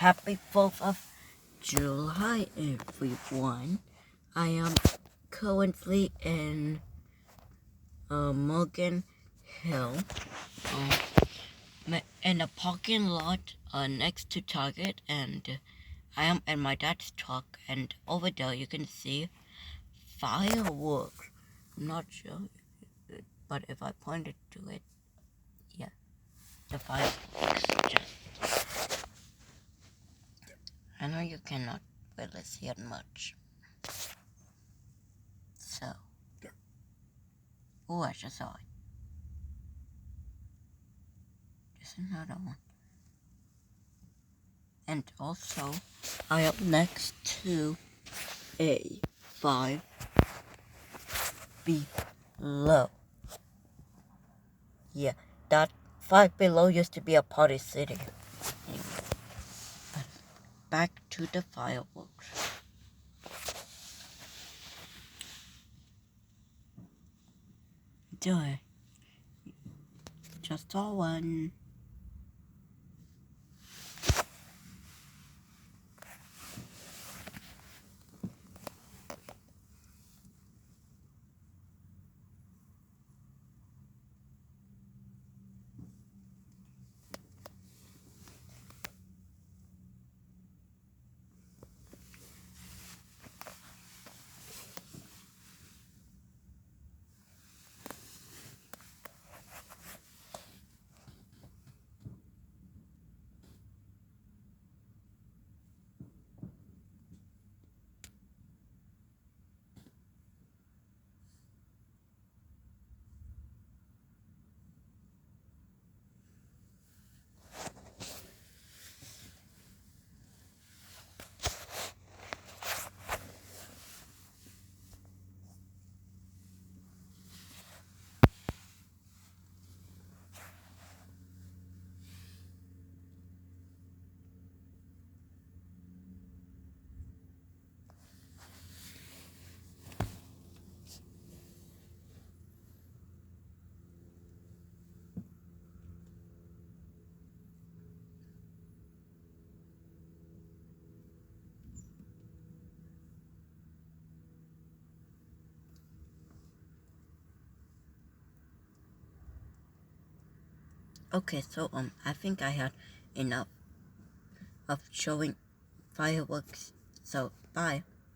Happy 4th of July, everyone. I am currently in Morgan Hill, in a parking lot next to Target, and I am in my dad's truck, and over there you can see fireworks. I'm not sure, but if I pointed to it, yeah, the fireworks. I know you cannot really see it much. So, oh, I just saw it. There's another one. And also, I am next to a 5 below. Yeah, that 5 below used to be a party city. Anyway, back to the fireworks. Joy. Just saw one. Okay, so I think I had enough of showing fireworks. So bye.